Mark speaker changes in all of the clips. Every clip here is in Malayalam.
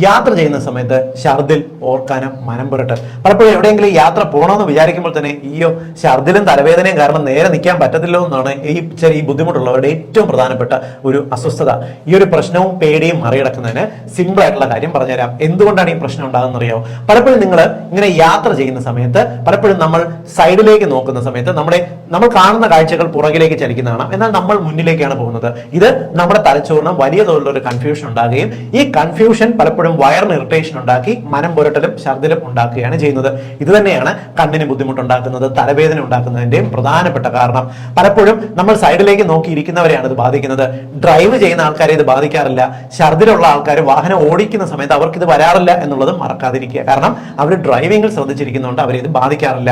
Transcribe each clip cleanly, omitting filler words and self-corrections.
Speaker 1: യാത്ര ചെയ്യുന്ന സമയത്ത് ഛർദിൽ, ഓർക്കാനം, മനം പുരട്ടൽ. പലപ്പോഴും എവിടെയെങ്കിലും യാത്ര പോകണമെന്ന് വിചാരിക്കുമ്പോൾ തന്നെ ഈയോ ഛർദിലും തലവേദനയും കാരണം നേരെ നിൽക്കാൻ പറ്റത്തില്ലോ എന്നാണ് ഈ ബുദ്ധിമുട്ടുള്ളവരുടെ ഏറ്റവും പ്രധാനപ്പെട്ട ഒരു അസ്വസ്ഥത. ഈ ഒരു പ്രശ്നവും പേടിയും മറികടക്കുന്നതിന് സിമ്പിൾ ആയിട്ടുള്ള കാര്യം പറഞ്ഞുതരാം. എന്തുകൊണ്ടാണ് ഈ പ്രശ്നം ഉണ്ടാകുന്നത് അറിയോ? പലപ്പോഴും നിങ്ങൾ ഇങ്ങനെ യാത്ര ചെയ്യുന്ന സമയത്ത് പലപ്പോഴും നമ്മൾ സൈഡിലേക്ക് നോക്കുന്ന സമയത്ത് നമ്മൾ കാണുന്ന കാഴ്ചകൾ പുറകിലേക്ക് ചലിക്കുന്നതാണ്, എന്നാൽ നമ്മൾ മുന്നിലേക്കാണ് പോകുന്നത്. ഇത് നമ്മുടെ തലച്ചോറിന് വലിയ തോതിലുള്ള ഒരു കൺഫ്യൂഷൻ ഉണ്ടാകുകയും ഈ കൺഫ്യൂഷൻ പലപ്പോഴും വയറിന് ഇറിറ്റേഷൻ ഉണ്ടാക്കി മനം പുരട്ടലും ഛർദിലും ഉണ്ടാക്കുകയാണ് ചെയ്യുന്നത്. ഇത് തന്നെയാണ് കണ്ണിന് ബുദ്ധിമുട്ടുണ്ടാക്കുന്നത്, തലവേദന ഉണ്ടാക്കുന്നതിന്റെയും പ്രധാനപ്പെട്ട കാരണം. പലപ്പോഴും നമ്മൾ സൈഡിലേക്ക് നോക്കിയിരിക്കുന്നവരെയാണ് ഇത് ബാധിക്കുന്നത്. ഡ്രൈവ് ചെയ്യുന്ന ആൾക്കാരെ ഇത് ബാധിക്കാറില്ല. ഛർദിലുള്ള ആൾക്കാർ വാഹനം ഓടിക്കുന്ന സമയത്ത് അവർക്ക് ഇത് വരാറില്ല എന്നുള്ളത് മറക്കാതിരിക്കുക. കാരണം അവർ ഡ്രൈവിംഗിൽ ശ്രദ്ധിച്ചിരിക്കുന്നതുകൊണ്ട് അവരെ ഇത് ബാധിക്കാറില്ല.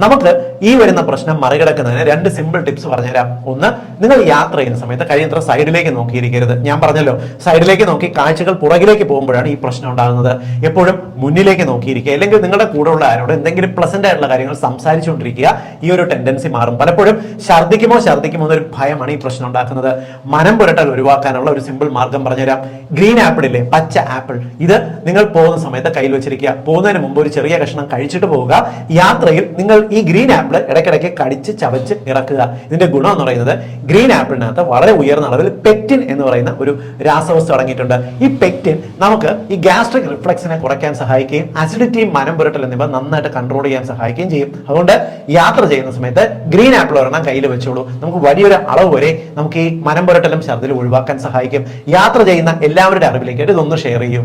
Speaker 1: നമുക്ക് ഈ വരുന്ന പ്രശ്നം മറികടക്കുന്നതിന് രണ്ട് സിമ്പിൾ ടിപ്സ് പറഞ്ഞുതരാം. ഒന്ന്, നിങ്ങൾ യാത്ര ചെയ്യുന്ന സമയത്ത് കഴിയുന്നത്ര സൈഡിലേക്ക് നോക്കിയിരിക്കരുത്. ഞാൻ പറഞ്ഞല്ലോ, സൈഡിലേക്ക് നോക്കി കാഴ്ചകൾ പുറകിലേക്ക് പോകുമ്പോഴാണ് ഈ പ്രശ്നം ഉണ്ടാകുന്നത്. എപ്പോഴും മുന്നിലേക്ക് നോക്കിയിരിക്കുക, അല്ലെങ്കിൽ നിങ്ങളുടെ കൂടെയുള്ള ആരോട് എന്തെങ്കിലും പ്ലസന്റ് ആയിട്ടുള്ള കാര്യങ്ങൾ സംസാരിച്ചുകൊണ്ടിരിക്കുക. ഈ ഒരു ടെൻഡൻസി മാറും. പലപ്പോഴും ഛർദിക്കുമോ എന്നൊരു ഭയമാണ് ഈ പ്രശ്നം ഉണ്ടാക്കുന്നത്. മനം പുരട്ടൽ ഒഴിവാക്കാനുള്ള ഒരു സിമ്പിൾ മാർഗം പറഞ്ഞുതരാം. ഗ്രീൻ ആപ്പിൾ ഇല്ലേ, പച്ച ആപ്പിൾ, ഇത് നിങ്ങൾ പോകുന്ന സമയത്ത് കയ്യിൽ വെച്ചിരിക്കുക. പോകുന്നതിന് മുമ്പ് ഒരു ചെറിയ കഷ്ണം കഴിച്ചിട്ട് പോവുക. യാത്രയിൽ നിങ്ങൾ ഈ ഗ്രീൻ ആപ്പിൾ ഇടയ്ക്കിടയ്ക്ക് കടിച്ച് ചവച്ച് ഇറക്കുക. ഇതിന്റെ ഗുണം എന്ന് പറയുന്നത്, ഗ്രീൻ ആപ്പിളിനകത്ത് വളരെ ഉയർന്ന അളവിൽ പെക്റ്റിൻ എന്ന് പറയുന്ന ഒരു രാസവസ്തു അടങ്ങിയിട്ടുണ്ട്. ഈ പെക്റ്റിൻ നമുക്ക് ഈ ഗ്യാസ്ട്രിക് റിഫ്ലക്സിനെ കുറയ്ക്കാൻ സഹായിക്കുകയും അസിഡിറ്റി, മനം പുരട്ടൽ എന്നിവ നന്നായിട്ട് കൺട്രോൾ ചെയ്യാൻ സഹായിക്കുകയും ചെയ്യും. അതുകൊണ്ട് യാത്ര ചെയ്യുന്ന സമയത്ത് ഗ്രീൻ ആപ്പിൾ ഒരെണ്ണം കയ്യിൽ വെച്ചോളൂ. നമുക്ക് വലിയൊരു അളവ് വരെ നമുക്ക് ഈ മനം പുരട്ടലും ഛർദിലും ഒഴിവാക്കാൻ സഹായിക്കും. യാത്ര ചെയ്യുന്ന എല്ലാവരുടെ അറിവിലേക്ക് ഇതൊന്ന് ഷെയർ ചെയ്യും.